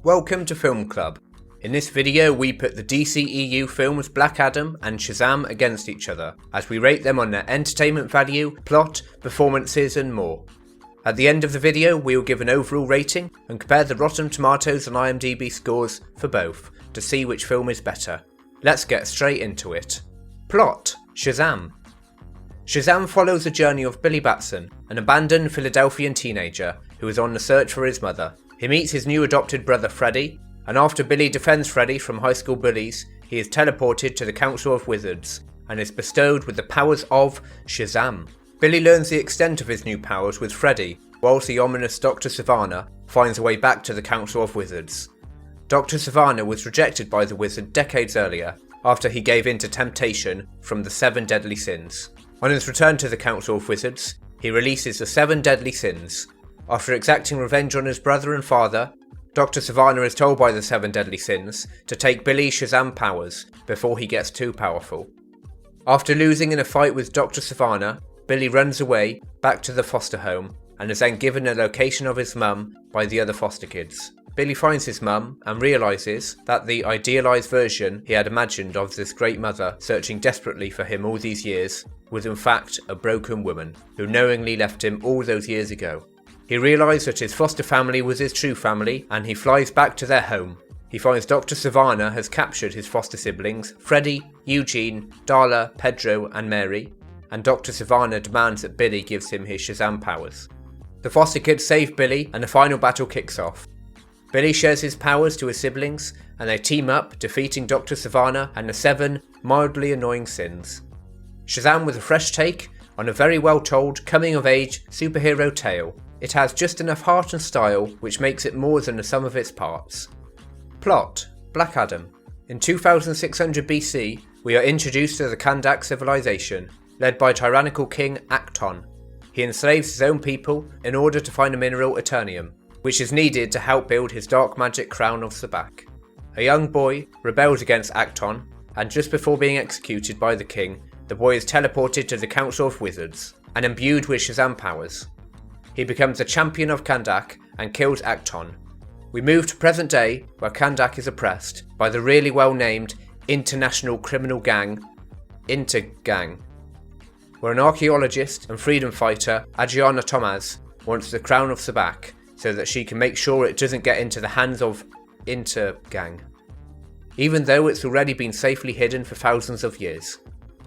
Welcome to Film Club. In this video we put the DCEU films Black Adam and Shazam against each other, as we rate them on their entertainment value, plot, performances and more. At the end of the video we will give an overall rating and compare the Rotten Tomatoes and IMDB scores for both, to see which film is better. Let's get straight into it. Plot: Shazam. Shazam follows the journey of Billy Batson, an abandoned Philadelphian teenager who is on the search for his mother. He meets his new adopted brother Freddy, and after Billy defends Freddy from high school bullies, he is teleported to the Council of Wizards and is bestowed with the powers of Shazam. Billy learns the extent of his new powers with Freddy, whilst the ominous Dr. Sivana finds a way back to the Council of Wizards. Dr. Sivana was rejected by the wizard decades earlier, after he gave in to temptation from the 7 deadly sins. On his return to the Council of Wizards, he releases the 7 deadly sins. After exacting revenge on his brother and father, Dr. Sivana is told by the 7 deadly sins to take Billy's Shazam powers before he gets too powerful. After losing in a fight with Dr. Sivana, Billy runs away back to the foster home and is then given the location of his mum by the other foster kids. Billy finds his mum and realises that the idealised version he had imagined of this great mother searching desperately for him all these years was in fact a broken woman who knowingly left him all those years ago. He realised that his foster family was his true family and he flies back to their home. He finds Dr. Sivana has captured his foster siblings Freddy, Eugene, Darla, Pedro and Mary, and Dr. Sivana demands that Billy gives him his Shazam powers. The foster kids save Billy and the final battle kicks off. Billy shares his powers to his siblings and they team up, defeating Dr. Sivana and the 7 mildly annoying sins. Shazam with a fresh take on a very well told coming-of-age superhero tale. It has just enough heart and style which makes it more than the sum of its parts. Plot: Black Adam. In 2600 BC, we are introduced to the Kandak civilization, led by tyrannical King Acton. He enslaves his own people in order to find a mineral Eternium, which is needed to help build his dark magic crown of Sabak. A young boy rebels against Acton, and just before being executed by the king, the boy is teleported to the Council of Wizards and imbued with Shazam powers. He becomes the champion of Kandak and kills Acton. We move to present day where Kandak is oppressed by the really well named international criminal gang, Intergang, where an archaeologist and freedom fighter, Adriana Tomaz, wants the crown of Sabak so that she can make sure it doesn't get into the hands of Intergang, even though it's already been safely hidden for thousands of years.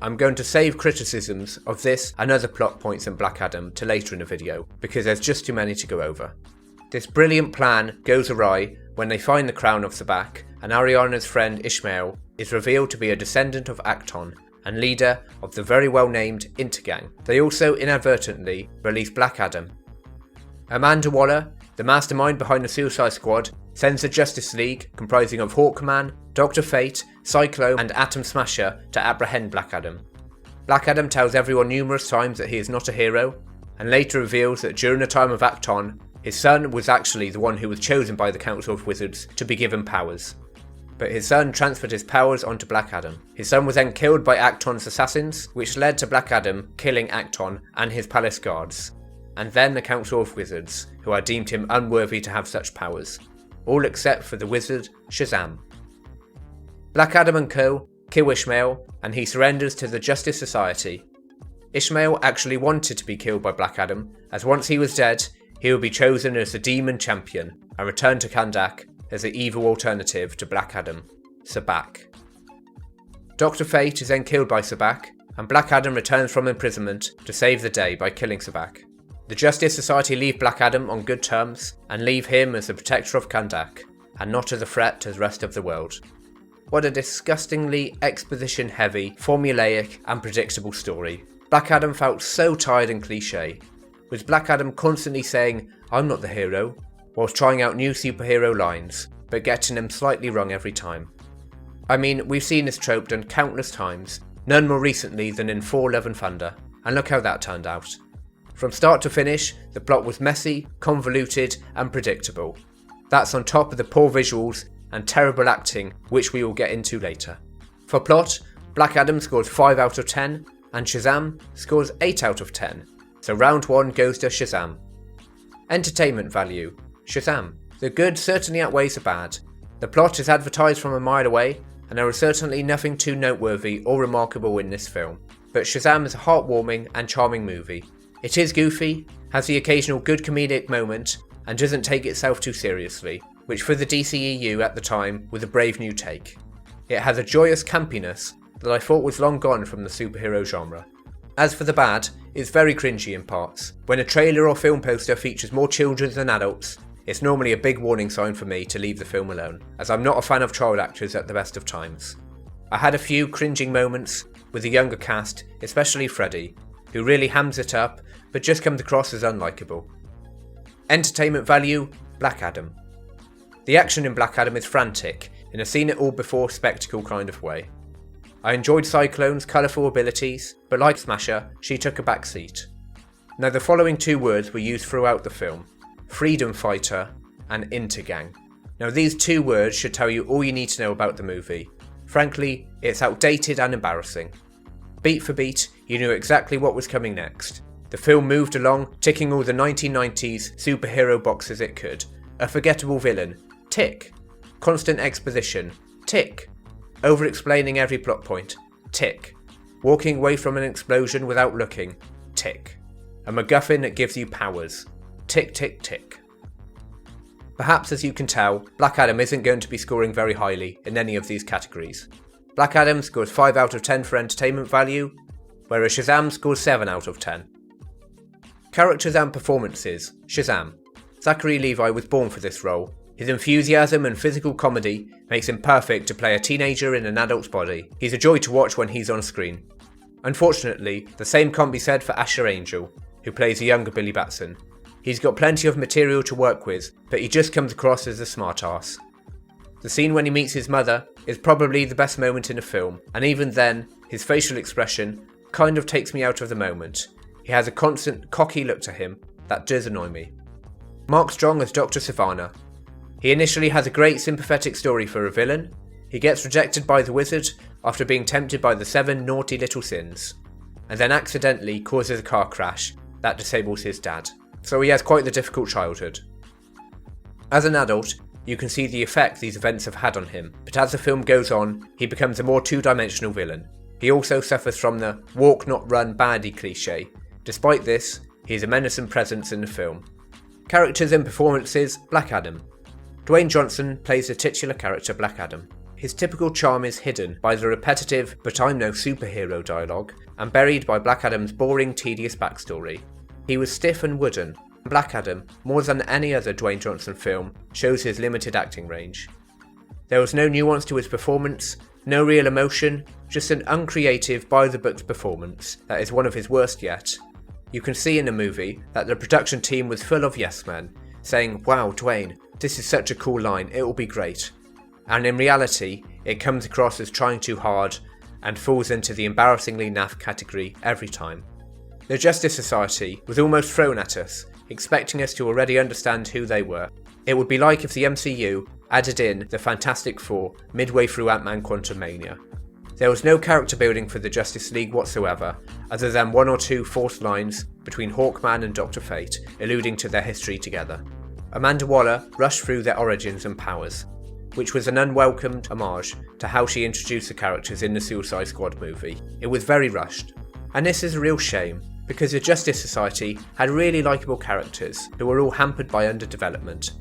I'm going to save criticisms of this and other plot points in Black Adam to later in the video, because there's just too many to go over. This brilliant plan goes awry when they find the crown of Sabak, and Ariana's friend Ishmael is revealed to be a descendant of Acton and leader of the very well named Intergang. They also inadvertently release Black Adam. Amanda Waller, the mastermind behind the Suicide Squad, sends the Justice League, comprising of Hawkman, Dr. Fate, Cyclone and Atom Smasher, to apprehend Black Adam. Black Adam tells everyone numerous times that he is not a hero, and later reveals that during the time of Acton, his son was actually the one who was chosen by the Council of Wizards to be given powers. But his son transferred his powers onto Black Adam. His son was then killed by Acton's assassins, which led to Black Adam killing Acton and his palace guards, and then the Council of Wizards, who had deemed him unworthy to have such powers, all except for the wizard Shazam. Black Adam and co. kill Ishmael, and he surrenders to the Justice Society. Ishmael actually wanted to be killed by Black Adam, as once he was dead, he would be chosen as the Demon Champion and return to Kandak as the evil alternative to Black Adam, Sabak. Dr. Fate is then killed by Sabak, and Black Adam returns from imprisonment to save the day by killing Sabak. The Justice Society leave Black Adam on good terms and leave him as the protector of Kandak, and not as a threat to the rest of the world. What a disgustingly exposition-heavy, formulaic and predictable story. Black Adam felt so tired and cliché, with Black Adam constantly saying, "I'm not the hero," whilst trying out new superhero lines, but getting them slightly wrong every time. I mean, we've seen this trope done countless times, none more recently than in Thor: Love and Thunder, and look how that turned out. From start to finish, the plot was messy, convoluted and predictable. That's on top of the poor visuals and terrible acting, which we will get into later. For plot, Black Adam scores 5 out of 10 and Shazam scores 8 out of 10, so round 1 goes to Shazam. Entertainment value: Shazam, The good certainly outweighs the bad. The plot is advertised from a mile away, and there is certainly nothing too noteworthy or remarkable in this film. But Shazam is a heartwarming and charming movie. It is goofy, has the occasional good comedic moment, and doesn't take itself too seriously, which for the DCEU at the time was a brave new take. It has a joyous campiness that I thought was long gone from the superhero genre. As for the bad, it's very cringy in parts. When a trailer or film poster features more children than adults, it's normally a big warning sign for me to leave the film alone, as I'm not a fan of child actors at the best of times. I had a few cringing moments with the younger cast, especially Freddy, who really hams it up, but just comes across as unlikable. Entertainment value, Black Adam. The action in Black Adam is frantic, in a seen-it-all-before spectacle kind of way. I enjoyed Cyclone's colourful abilities, but like Smasher, she took a back seat. Now the following two words were used throughout the film: freedom fighter and intergang. Now these two words should tell you all you need to know about the movie. Frankly, it's outdated and embarrassing. Beat for beat, you knew exactly what was coming next. The film moved along, ticking all the 1990s superhero boxes it could. A forgettable villain, tick. Constant exposition, tick. Over-explaining every plot point, tick. Walking away from an explosion without looking, tick. A MacGuffin that gives you powers, tick tick tick. Perhaps as you can tell, Black Adam isn't going to be scoring very highly in any of these categories. Black Adam scores 5 out of 10 for entertainment value, whereas Shazam scores 7 out of 10. Characters and performances. Shazam. Zachary Levi was born for this role. His enthusiasm and physical comedy makes him perfect to play a teenager in an adult's body. He's a joy to watch when he's on screen. Unfortunately, the same can't be said for Asher Angel, who plays a younger Billy Batson. He's got plenty of material to work with, but he just comes across as a smartass. The scene when he meets his mother is probably the best moment in the film, and even then, his facial expression kind of takes me out of the moment. He has a constant cocky look to him that does annoy me. Mark Strong as Dr. Sivana. He initially has a great sympathetic story for a villain. He gets rejected by the wizard after being tempted by the 7 naughty little sins, and then accidentally causes a car crash that disables his dad. So he has quite the difficult childhood. As an adult, you can see the effect these events have had on him, but as the film goes on, he becomes a more two-dimensional villain. He also suffers from the walk not run baddie cliché. Despite this, he is a menacing presence in the film. Characters and performances, Black Adam. Dwayne Johnson plays the titular character Black Adam. His typical charm is hidden by the repetitive "but I'm no superhero" dialogue, and buried by Black Adam's boring, tedious backstory. He was stiff and wooden. Black Adam, more than any other Dwayne Johnson film, shows his limited acting range. There was no nuance to his performance, no real emotion, just an uncreative, by-the-books performance that is one of his worst yet. You can see in the movie that the production team was full of yes men, saying, "Wow, Dwayne, this is such a cool line, it will be great." And in reality, it comes across as trying too hard and falls into the embarrassingly naff category every time. The Justice Society was almost thrown at us, expecting us to already understand who they were. It would be like if the MCU added in the Fantastic Four midway through Ant-Man Quantumania. There was no character building for the Justice League whatsoever, other than 1 or 2 forced lines between Hawkman and Dr Fate, alluding to their history together. Amanda Waller rushed through their origins and powers, which was an unwelcomed homage to how she introduced the characters in the Suicide Squad movie. It was very rushed. And this is a real shame, because the Justice Society had really likeable characters who were all hampered by underdevelopment.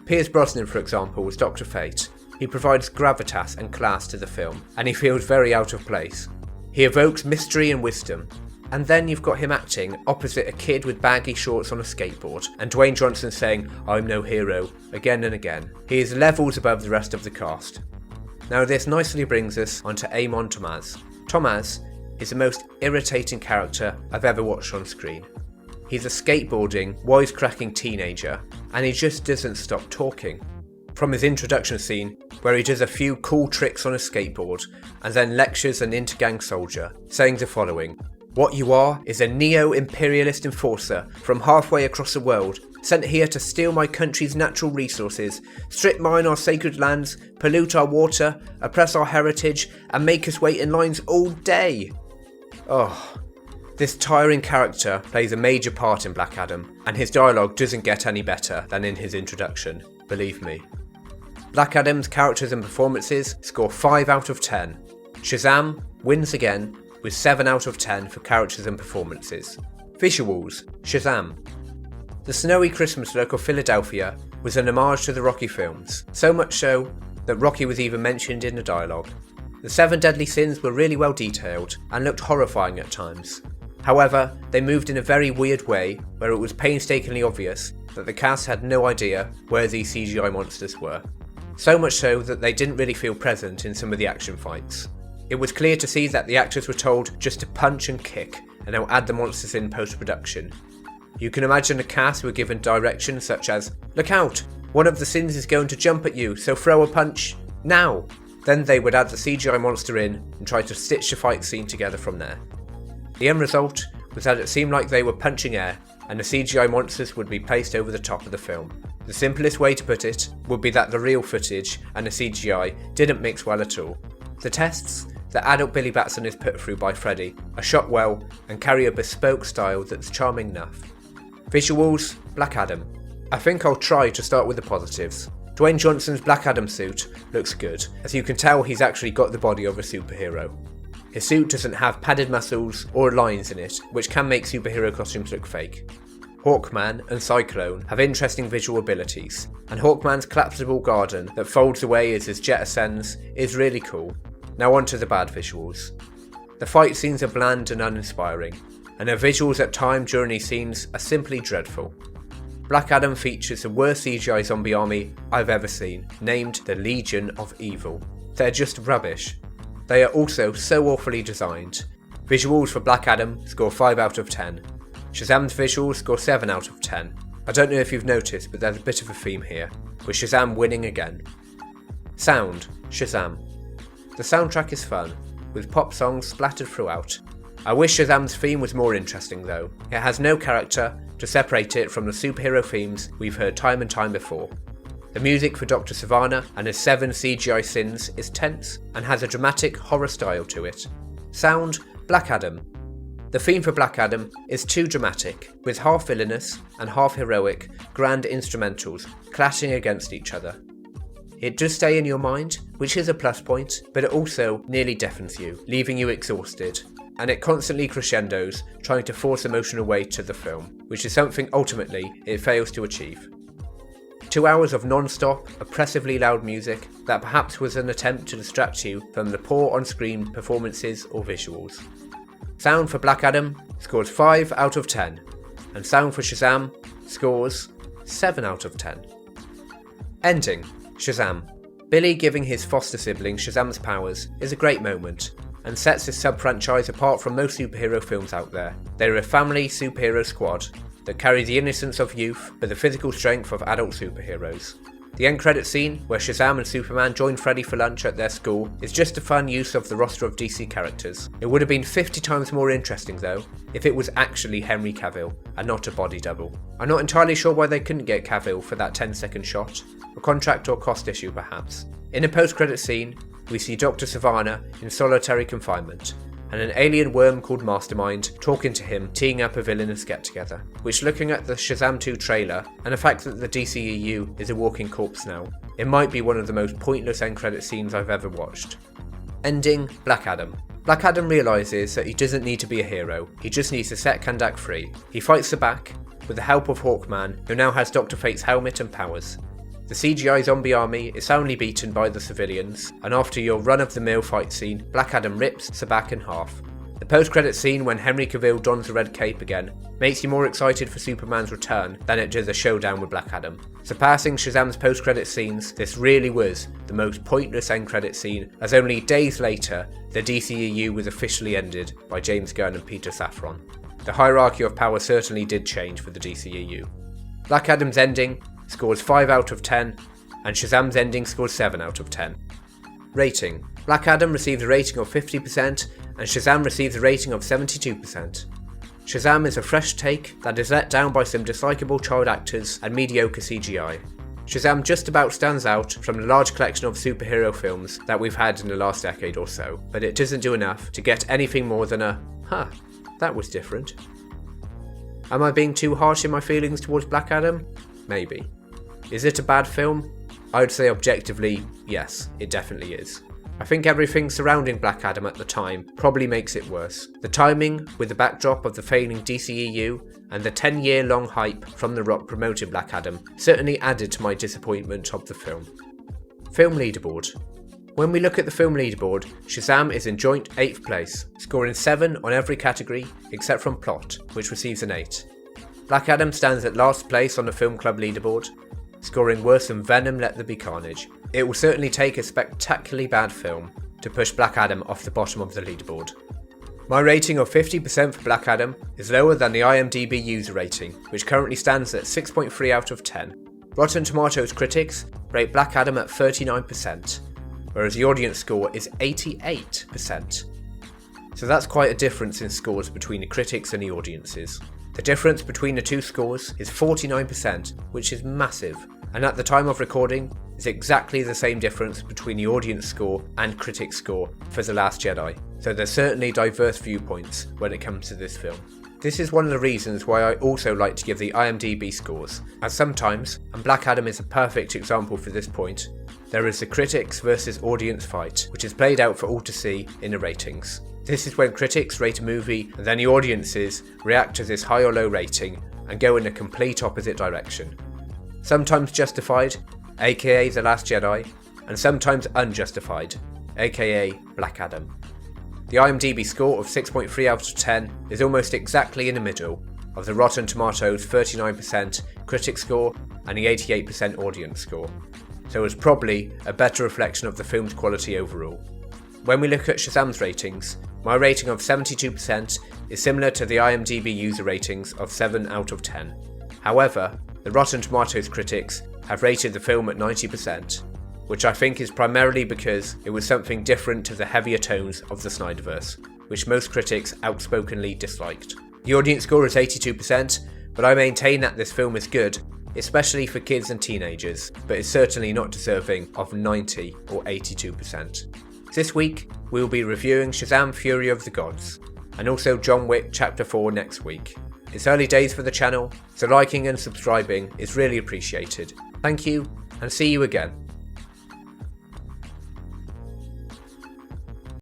Pierce Brosnan, for example, was Dr Fate. He provides gravitas and class to the film, and he feels very out of place. He evokes mystery and wisdom. And then you've got him acting opposite a kid with baggy shorts on a skateboard, and Dwayne Johnson saying, "I'm no hero," again and again. He is levels above the rest of the cast. Now this nicely brings us onto Amon Thomas. Thomas is the most irritating character I've ever watched on screen. He's a skateboarding, wisecracking teenager, and he just doesn't stop talking. From his introduction scene, where he does a few cool tricks on a skateboard, and then lectures an intergang soldier, saying the following: "What you are is a neo-imperialist enforcer from halfway across the world, sent here to steal my country's natural resources, strip mine our sacred lands, pollute our water, oppress our heritage, and make us wait in lines all day." Oh, this tiring character plays a major part in Black Adam, and his dialogue doesn't get any better than in his introduction. believe me. Black Adam's characters and performances score 5 out of 10. Shazam wins again with 7 out of 10 for characters and performances. Visuals, Shazam. The snowy Christmas look of Philadelphia was an homage to the Rocky films, so much so that Rocky was even mentioned in the dialogue. The 7 deadly sins were really well detailed and looked horrifying at times. However, they moved in a very weird way where it was painstakingly obvious that the cast had no idea where these CGI monsters were. So much so that they didn't really feel present in some of the action fights. It was clear to see that the actors were told just to punch and kick and now add the monsters in post-production. You can imagine the cast were given directions such as, "Look out, one of the sins is going to jump at you, so throw a punch, now!" Then they would add the CGI monster in and try to stitch the fight scene together from there. The end result was that it seemed like they were punching air and the CGI monsters would be placed over the top of the film. The simplest way to put it would be that the real footage and the CGI didn't mix well at all. The tests that adult Billy Batson is put through by Freddy are shot well and carry a bespoke style that's charming enough. Visuals, Black Adam. I think I'll try to start with the positives. Dwayne Johnson's Black Adam suit looks good, as you can tell he's actually got the body of a superhero. His suit doesn't have padded muscles or lines in it, which can make superhero costumes look fake. Hawkman and Cyclone have interesting visual abilities, and Hawkman's collapsible garden that folds away as his jet ascends is really cool. Now on to the bad visuals. The fight scenes are bland and uninspiring, and the visuals at times during these scenes are simply dreadful. Black Adam features the worst CGI zombie army I've ever seen, named the Legion of Evil. They're just rubbish. They are also so awfully designed. Visuals for Black Adam score 5 out of 10. Shazam's visuals score 7 out of 10. I don't know if you've noticed, but there's a bit of a theme here, with Shazam winning again. Sound, Shazam. The soundtrack is fun, with pop songs splattered throughout. I wish Shazam's theme was more interesting though. It has no character to separate it from the superhero themes we've heard time and time before. The music for Dr. Sivana and his 7 CGI sins is tense and has a dramatic horror style to it. Sound, Black Adam. The theme for Black Adam is too dramatic, with half villainous and half heroic grand instrumentals clashing against each other. It does stay in your mind, which is a plus point, but it also nearly deafens you, leaving you exhausted, and it constantly crescendos, trying to force emotional weight to the film, which is something ultimately it fails to achieve. 2 hours of non-stop, oppressively loud music that perhaps was an attempt to distract you from the poor on-screen performances or visuals. Sound for Black Adam scores 5 out of 10, and sound for Shazam scores 7 out of 10. Ending, Shazam. Billy giving his foster sibling Shazam's powers is a great moment, and sets this sub-franchise apart from most superhero films out there. They're a family superhero squad that carry the innocence of youth but the physical strength of adult superheroes. The end credit scene, where Shazam and Superman join Freddy for lunch at their school, is just a fun use of the roster of DC characters. It would have been 50 times more interesting though, if it was actually Henry Cavill, and not a body double. I'm not entirely sure why they couldn't get Cavill for that 10-second shot, a contract or cost issue perhaps. In a post-credit scene, we see Dr. Sivana in solitary confinement, and an alien worm called Mastermind talking to him, teeing up a villainous get-together, which, looking at the Shazam 2 trailer and the fact that the DCEU is a walking corpse now, it might be one of the most pointless end credit scenes I've ever watched. Ending, Black Adam. Black Adam realises that he doesn't need to be a hero, he just needs to set Kandak free. He fights the back, with the help of Hawkman, who now has Dr. Fate's helmet and powers. The CGI zombie army is soundly beaten by the civilians, and after your run-of-the-mill fight scene, Black Adam rips Sabak in half. The post-credit scene when Henry Cavill dons the red cape again makes you more excited for Superman's return than it does a showdown with Black Adam. Surpassing Shazam's post-credit scenes, this really was the most pointless end-credit scene, as only days later, the DCEU was officially ended by James Gunn and Peter Safran. The hierarchy of power certainly did change for the DCEU. Black Adam's ending scores 5 out of 10, and Shazam's ending scores 7 out of 10. Rating. Black Adam receives a rating of 50%, and Shazam receives a rating of 72%. Shazam is a fresh take that is let down by some dislikable child actors and mediocre CGI. Shazam just about stands out from the large collection of superhero films that we've had in the last decade or so, but it doesn't do enough to get anything more than a, that was different. Am I being too harsh in my feelings towards Black Adam? Maybe. Is it a bad film? I would say objectively, yes, it definitely is. I think everything surrounding Black Adam at the time probably makes it worse. The timing, with the backdrop of the failing DCEU, and the 10-year long hype from The Rock promoting Black Adam, certainly added to my disappointment of the film. Film Leaderboard. When we look at the film leaderboard, Shazam is in joint 8th place, scoring 7 on every category except from plot, which receives an 8. Black Adam stands at last place on the film club leaderboard, scoring worse than Venom Let There Be Carnage. It will certainly take a spectacularly bad film to push Black Adam off the bottom of the leaderboard. My rating of 50% for Black Adam is lower than the IMDB user rating, which currently stands at 6.3 out of 10. Rotten Tomatoes critics rate Black Adam at 39%, whereas the audience score is 88%. So that's quite a difference in scores between the critics and the audiences. The difference between the two scores is 49%, which is massive, and at the time of recording is exactly the same difference between the audience score and critic score for The Last Jedi, so there's certainly diverse viewpoints when it comes to this film. This is one of the reasons why I also like to give the IMDB scores, as sometimes, and Black Adam is a perfect example for this point, there is the critics versus audience fight, which is played out for all to see in the ratings. This is when critics rate a movie and then the audiences react to this high or low rating and go in a complete opposite direction. Sometimes justified, aka The Last Jedi, and sometimes unjustified, aka Black Adam. The IMDb score of 6.3 out of 10 is almost exactly in the middle of the Rotten Tomatoes 39% critic score and the 88% audience score, so it's probably a better reflection of the film's quality overall. When we look at Shazam's ratings, my rating of 72% is similar to the IMDb user ratings of 7 out of 10. However, the Rotten Tomatoes critics have rated the film at 90%, which I think is primarily because it was something different to the heavier tones of the Snyderverse, which most critics outspokenly disliked. The audience score is 82%, but I maintain that this film is good, especially for kids and teenagers, but is certainly not deserving of 90 or 82%. This week, we will be reviewing Shazam Fury of the Gods, and also John Wick Chapter 4 next week. It's early days for the channel, so liking and subscribing is really appreciated. Thank you, and see you again.